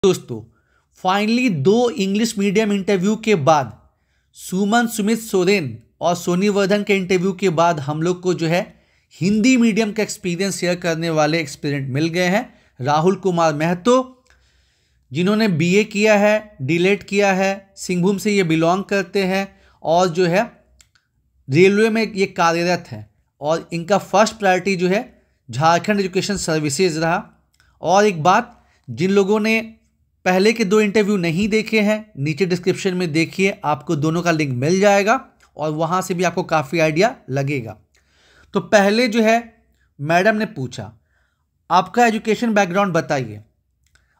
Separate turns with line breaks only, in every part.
दोस्तों finally 2 English medium interview के बाद सुमन सुमित सोरेन और सोनी वर्धन के इंटरव्यू के बाद हम लोग को जो है हिंदी मीडियम का एक्सपीरियंस शेयर करने वाले एक्सपीरियंट मिल गए हैं। राहुल कुमार महतो जिन्होंने बीए किया है, डीलेट किया है, सिंहभूम से ये बिलोंग करते हैं और जो है रेलवे में ये कार्यरत है और इनका फर्स्ट प्रायोरिटी जो है झारखंड एजुकेशन सर्विसेज रहा। और एक बात, जिन लोगों ने पहले के 2 इंटरव्यू नहीं देखे हैं नीचे डिस्क्रिप्शन में देखिए, आपको दोनों का लिंक मिल जाएगा और वहाँ से भी आपको काफ़ी आइडिया लगेगा। तो पहले जो है मैडम ने पूछा आपका एजुकेशन बैकग्राउंड बताइए।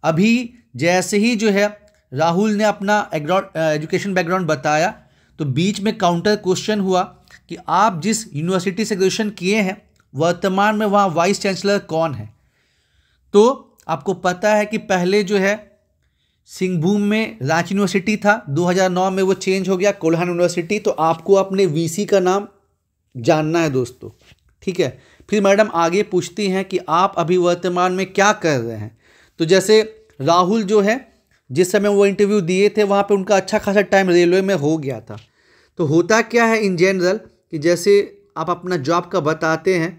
अभी जैसे ही जो है राहुल ने अपना एजुकेशन बैकग्राउंड बताया तो बीच में काउंटर क्वेश्चन हुआ कि आप जिस यूनिवर्सिटी से ग्रेजुएशन किए हैं वर्तमान में वहाँ वाइस चांसलर कौन है। तो आपको पता है कि पहले जो है सिंहभूम में रांची यूनिवर्सिटी था, 2009 में वो चेंज हो गया कोल्हान यूनिवर्सिटी। तो आपको अपने वीसी का नाम जानना है दोस्तों, ठीक है। फिर मैडम आगे पूछती हैं कि आप अभी वर्तमान में क्या कर रहे हैं। तो जैसे राहुल जो है जिस समय वो इंटरव्यू दिए थे वहाँ पे उनका अच्छा खासा टाइम रेलवे में हो गया था। तो होता क्या है इन जनरल कि जैसे आप अपना जॉब का बताते हैं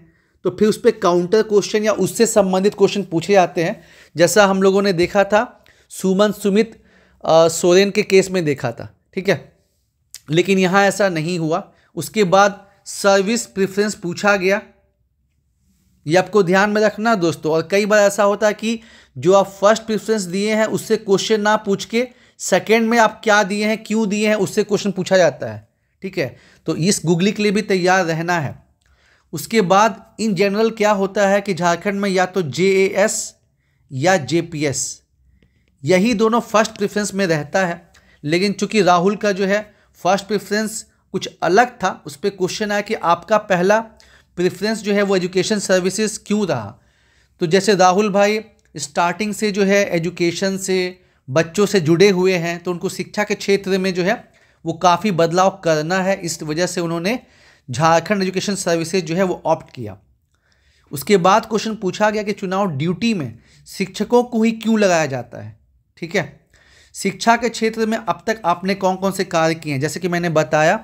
तो फिर उस पर काउंटर क्वेश्चन या उससे संबंधित क्वेश्चन पूछे जाते हैं, जैसा हम लोगों ने देखा था सुमन सुमित सोरेन के केस में देखा था, ठीक है। लेकिन यहाँ ऐसा नहीं हुआ। उसके बाद सर्विस प्रेफरेंस पूछा गया, ये आपको ध्यान में रखना दोस्तों। और कई बार ऐसा होता है कि जो आप फर्स्ट प्रेफरेंस दिए हैं उससे क्वेश्चन ना पूछ के सेकंड में आप क्या दिए हैं, क्यों दिए हैं, उससे क्वेश्चन पूछा जाता है, ठीक है। तो इस गूगली के लिए भी तैयार रहना है। उसके बाद इन जनरल क्या होता है कि झारखंड में या तो JAS या JPS यही दोनों फर्स्ट प्रेफरेंस में रहता है। लेकिन चूंकि राहुल का जो है फर्स्ट प्रेफरेंस कुछ अलग था, उस पर क्वेश्चन आया कि आपका पहला प्रेफरेंस जो है वो एजुकेशन सर्विसेज क्यों रहा। तो जैसे राहुल भाई स्टार्टिंग से जो है एजुकेशन से बच्चों से जुड़े हुए हैं तो उनको शिक्षा के क्षेत्र में जो है वो काफ़ी बदलाव करना है, इस वजह से उन्होंने झारखंड एजुकेशन सर्विसेज जो है वो ऑप्ट किया। उसके बाद क्वेश्चन पूछा गया कि चुनाव ड्यूटी में शिक्षकों को ही क्यों लगाया जाता है, ठीक है। शिक्षा के क्षेत्र में अब तक आपने कौन कौन से कार्य किए हैं। जैसे कि मैंने बताया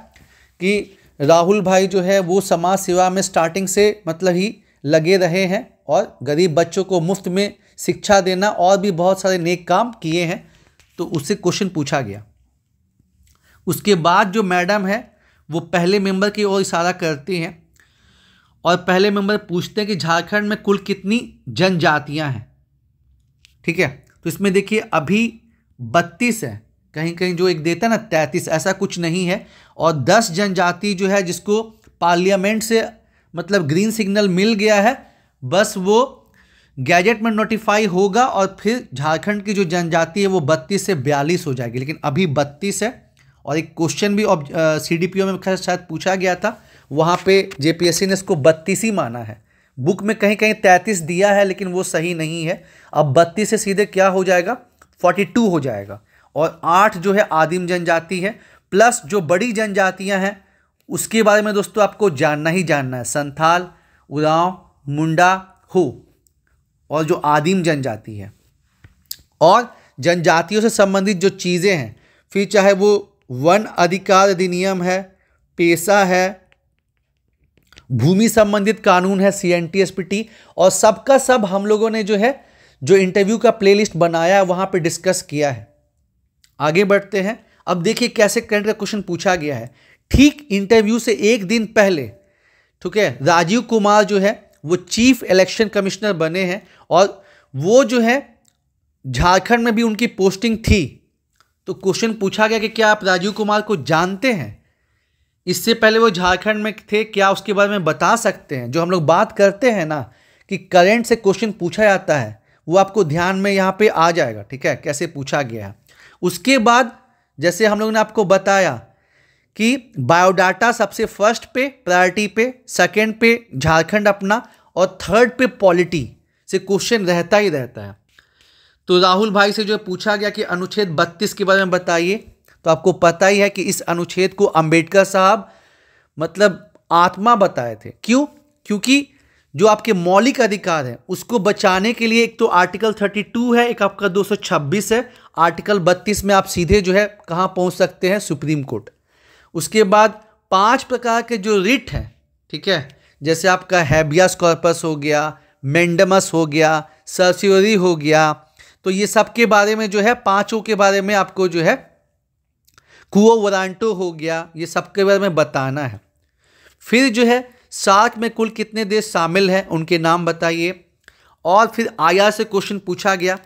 कि राहुल भाई जो है वो समाज सेवा में स्टार्टिंग से मतलब ही लगे रहे हैं और गरीब बच्चों को मुफ्त में शिक्षा देना और भी बहुत सारे नेक काम किए हैं, तो उससे क्वेश्चन पूछा गया। उसके बाद जो मैडम है वो पहले मेंबर की ओर इशारा करती हैं और पहले मेंबर पूछते हैं कि झारखंड में कुल कितनी जनजातियां हैं, ठीक है। तो इसमें देखिए अभी 32 है, कहीं कहीं जो एक देता है ना 33, ऐसा कुछ नहीं है। और 10 जनजाति जो है जिसको पार्लियामेंट से मतलब ग्रीन सिग्नल मिल गया है, बस वो गैजेट में नोटिफाई होगा और फिर झारखंड की जो जनजाति है वो 32 से 42 हो जाएगी। लेकिन अभी 32 है। और एक क्वेश्चन भी CDPO में शायद पूछा गया था, वहाँ पे JPSC ने इसको 32 ही माना है। बुक में कहीं कहीं 33 दिया है लेकिन वो सही नहीं है। अब 32 से सीधे क्या हो जाएगा 42 हो जाएगा। और 8 जो है आदिम जनजाति है, प्लस जो बड़ी जनजातियां हैं उसके बारे में दोस्तों आपको जानना ही जानना है। संथाल, उरांव, मुंडा, हो और जो आदिम जनजाति है। और जनजातियों से संबंधित जो चीज़ें हैं, फिर चाहे वो वन अधिकार अधिनियम है, पेशा है, भूमि संबंधित कानून है CNTSPT, और सबका सब हम लोगों ने जो है जो इंटरव्यू का प्लेलिस्ट बनाया है वहाँ पे डिस्कस किया है। आगे बढ़ते हैं। अब देखिए कैसे करंट का क्वेश्चन पूछा गया है। ठीक इंटरव्यू से एक दिन पहले, ठीक है, राजीव कुमार जो है वो चीफ इलेक्शन कमिश्नर बने हैं और वो जो है झारखंड में भी उनकी पोस्टिंग थी। तो क्वेश्चन पूछा गया कि क्या आप राजीव कुमार को जानते हैं, इससे पहले वो झारखंड में थे, क्या उसके बारे में बता सकते हैं। जो हम लोग बात करते हैं ना कि करंट से क्वेश्चन पूछा जाता है वो आपको ध्यान में यहाँ पे आ जाएगा, ठीक है, कैसे पूछा गया है। उसके बाद जैसे हम लोगों ने आपको बताया कि बायोडाटा सबसे फर्स्ट पे प्रायोरिटी पे, सेकंड पे झारखंड अपना, और थर्ड पे पॉलिटी से क्वेश्चन रहता ही रहता है। तो राहुल भाई से जो पूछा गया कि अनुच्छेद 32 के बारे में बताइए, तो आपको पता ही है कि इस अनुच्छेद को अंबेडकर साहब मतलब आत्मा बताए थे। क्यों? क्योंकि जो आपके मौलिक अधिकार हैं उसको बचाने के लिए एक तो आर्टिकल 32 है, एक आपका 226 है। आर्टिकल 32 में आप सीधे जो है कहाँ पहुँच सकते हैं, सुप्रीम कोर्ट। उसके बाद 5 प्रकार के जो रिट हैं, ठीक है, जैसे आपका हैबियस कॉर्पस हो गया, मेंडमस हो गया, सर्सियोरी हो गया, तो ये सब के बारे में जो है, पांचों के बारे में आपको जो है, क्वो वारंटो हो गया, ये सब के बारे में बताना है। फिर जो है सार्क में कुल कितने देश शामिल हैं, उनके नाम बताइए। और फिर आईआर से क्वेश्चन पूछा गया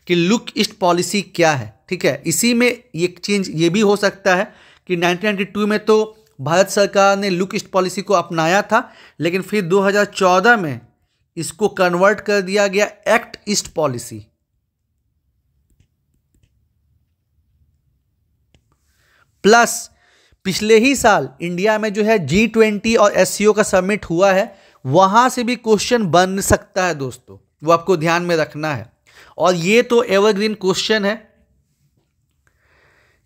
कि लुक ईस्ट पॉलिसी क्या है, ठीक है। इसी में एक चेंज ये भी हो सकता है कि 1992 में तो भारत सरकार ने लुक ईस्ट पॉलिसी को अपनाया था, लेकिन फिर 2014 में इसको कन्वर्ट कर दिया गया एक्ट ईस्ट पॉलिसी। प्लस पिछले ही साल इंडिया में जो है G20 और SCO का समिट हुआ है, वहां से भी क्वेश्चन बन सकता है दोस्तों, वो आपको ध्यान में रखना है। और ये तो एवरग्रीन क्वेश्चन है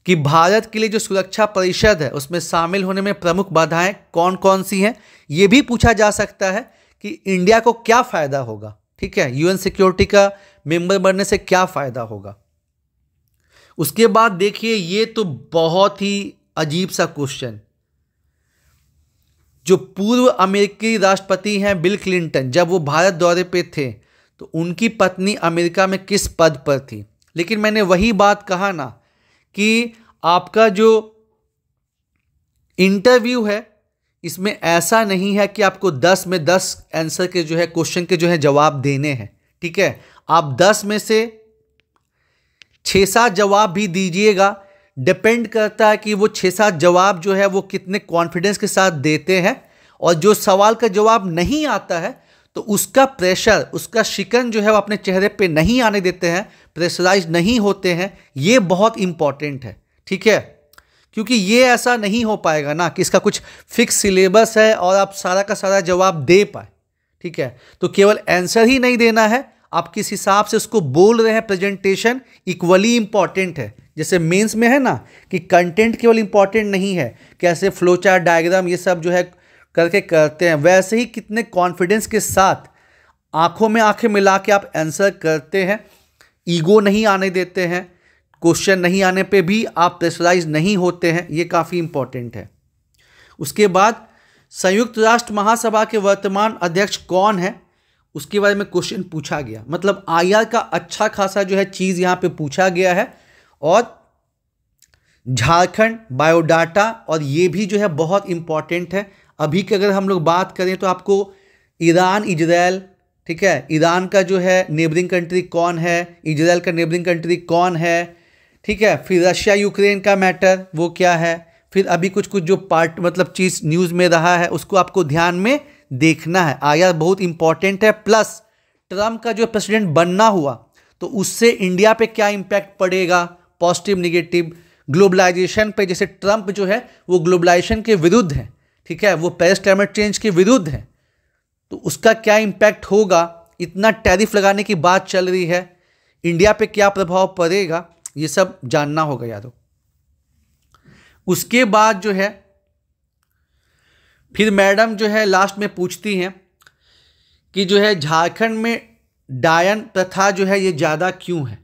कि भारत के लिए जो सुरक्षा परिषद है उसमें शामिल होने में प्रमुख बाधाएं कौन कौन सी हैं, ये भी पूछा जा सकता है कि इंडिया को क्या फायदा होगा, ठीक है, यूएन सिक्योरिटी का मेंबर बनने से क्या फायदा होगा। उसके बाद देखिए ये तो बहुत ही अजीब सा क्वेश्चन, जो पूर्व अमेरिकी राष्ट्रपति हैं बिल क्लिंटन, जब वो भारत दौरे पे थे तो उनकी पत्नी अमेरिका में किस पद पर थी। लेकिन मैंने वही बात कहा ना कि आपका जो इंटरव्यू है इसमें ऐसा नहीं है कि आपको 10 में 10 आंसर के जो है क्वेश्चन के जो है जवाब देने हैं, ठीक है। आप 10 में से 6-7 जवाब भी दीजिएगा, डिपेंड करता है कि वो 6-7 जवाब जो है वो कितने कॉन्फिडेंस के साथ देते हैं। और जो सवाल का जवाब नहीं आता है तो उसका प्रेशर, उसका शिकन जो है वो अपने चेहरे पे नहीं आने देते हैं, प्रेशराइज नहीं होते हैं। ये बहुत इंपॉर्टेंट है, ठीक है, क्योंकि ये ऐसा नहीं हो पाएगा ना कि इसका कुछ फिक्स सिलेबस है और आप सारा का सारा जवाब दे पाए, ठीक है। तो केवल आंसर ही नहीं देना है, आप किस हिसाब से उसको बोल रहे हैं, प्रेजेंटेशन इक्वली इंपॉर्टेंट है। जैसे मेंस में है ना कि कंटेंट केवल इंपॉर्टेंट नहीं है, कैसे फ्लो चार्ट, डायग्राम ये सब जो है करके करते हैं, वैसे ही कितने कॉन्फिडेंस के साथ आंखों में आंखें मिला के आप आंसर करते हैं, ईगो नहीं आने देते हैं, क्वेश्चन नहीं आने पे भी आप प्रेशराइज नहीं होते हैं, ये काफ़ी इंपॉर्टेंट है। उसके बाद संयुक्त राष्ट्र महासभा के वर्तमान अध्यक्ष कौन है, उसके बारे में क्वेश्चन पूछा गया। मतलब आईआर का अच्छा खासा जो है चीज़ यहाँ पे पूछा गया है। और झारखंड, बायोडाटा, और ये भी जो है बहुत इंपॉर्टेंट है। अभी की अगर हम लोग बात करें तो आपको ईरान, इजराइल, ठीक है, ईरान का जो है नेबरिंग कंट्री कौन है, इजराइल का नेबरिंग कंट्री कौन है, ठीक है, फिर रशिया यूक्रेन का मैटर वो क्या है, फिर अभी कुछ कुछ जो पार्ट मतलब चीज़ न्यूज़ में रहा है उसको आपको ध्यान में देखना है। आईआर बहुत इंपॉर्टेंट है। प्लस ट्रम्प का जो प्रेसिडेंट बनना हुआ तो उससे इंडिया पे क्या इम्पैक्ट पड़ेगा, पॉजिटिव निगेटिव, ग्लोबलाइजेशन पे, जैसे ट्रम्प जो है वो ग्लोबलाइजेशन के विरुद्ध है, ठीक है, वो पेरिस क्लाइमेट चेंज के विरुद्ध है, तो उसका क्या इम्पैक्ट होगा। इतना टैरिफ लगाने की बात चल रही है, इंडिया पे क्या प्रभाव पड़ेगा, ये सब जानना होगा यारो। उसके बाद जो है फिर मैडम जो है लास्ट में पूछती हैं कि जो है झारखंड में डायन प्रथा जो है ये ज़्यादा क्यों है।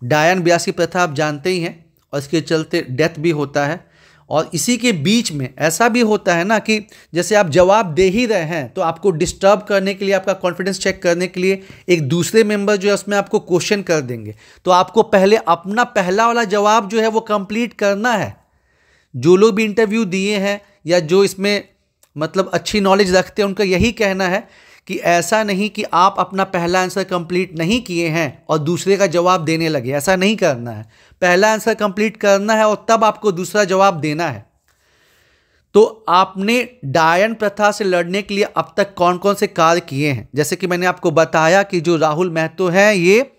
डायन ब्यासी प्रथा आप जानते ही हैं, और इसके चलते डेथ भी होता है। और इसी के बीच में ऐसा भी होता है ना कि जैसे आप जवाब दे ही रहे हैं तो आपको डिस्टर्ब करने के लिए, आपका कॉन्फिडेंस चेक करने के लिए एक दूसरे मेंबर जो है उसमें आपको क्वेश्चन कर देंगे, तो आपको पहले अपना पहला वाला जवाब जो है वो कंप्लीट करना है। जो लोग भी इंटरव्यू दिए हैं या जो इसमें मतलब अच्छी नॉलेज रखते हैं उनका यही कहना है कि ऐसा नहीं कि आप अपना पहला आंसर कंप्लीट नहीं किए हैं और दूसरे का जवाब देने लगे, ऐसा नहीं करना है। पहला आंसर कंप्लीट करना है और तब आपको दूसरा जवाब देना है। तो आपने डायन प्रथा से लड़ने के लिए अब तक कौन कौन से कार्य किए हैं, जैसे कि मैंने आपको बताया कि जो राहुल महतो हैं ये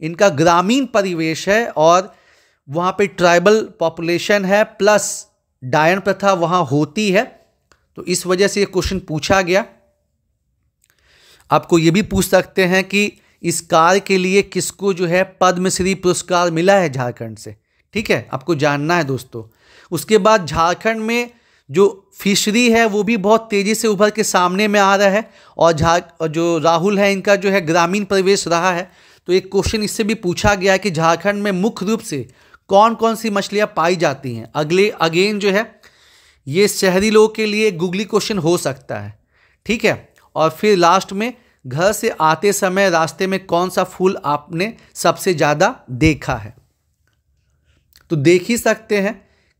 इनका ग्रामीण परिवेश है और वहाँ पे ट्राइबल पॉपुलेशन है, प्लस डायन प्रथा वहाँ होती है, तो इस वजह से ये क्वेश्चन पूछा गया। आपको ये भी पूछ सकते हैं कि इस कार्य के लिए किसको जो है पद्मश्री पुरस्कार मिला है झारखंड से, ठीक है, आपको जानना है दोस्तों। उसके बाद झारखंड में जो फिशरी है वो भी बहुत तेज़ी से उभर के सामने में आ रहा है। और जो राहुल है इनका जो है ग्रामीण प्रवेश रहा है। तो एक क्वेश्चन इससे भी पूछा गया है कि झारखंड में मुख्य रूप से कौन कौन सी मछलियाँ पाई जाती हैं। अगेन जो है ये शहरी लोगों के लिए गूगली क्वेश्चन हो सकता है, ठीक है। और फिर लास्ट में घर से आते समय रास्ते में कौन सा फूल आपने सबसे ज़्यादा देखा है। तो देख ही सकते हैं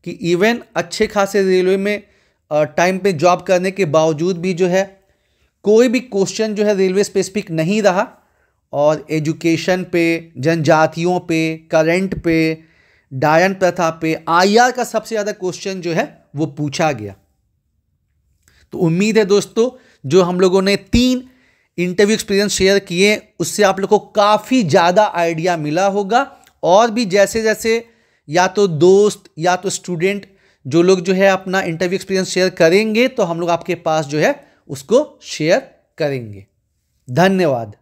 कि इवन अच्छे खासे रेलवे में टाइम पे जॉब करने के बावजूद भी जो है कोई भी क्वेश्चन जो है रेलवे स्पेसिफिक नहीं रहा। और एजुकेशन पे, जनजातियों पे, करंट पे, डायन प्रथा पे, आईआर का सबसे ज़्यादा क्वेश्चन जो है वो पूछा गया। तो उम्मीद है दोस्तों जो हम लोगों ने 3 इंटरव्यू एक्सपीरियंस शेयर किए उससे आप लोग को काफ़ी ज़्यादा आइडिया मिला होगा। और भी जैसे जैसे या तो दोस्त या तो स्टूडेंट जो लोग जो है अपना इंटरव्यू एक्सपीरियंस शेयर करेंगे तो हम लोग आपके पास जो है उसको शेयर करेंगे। धन्यवाद।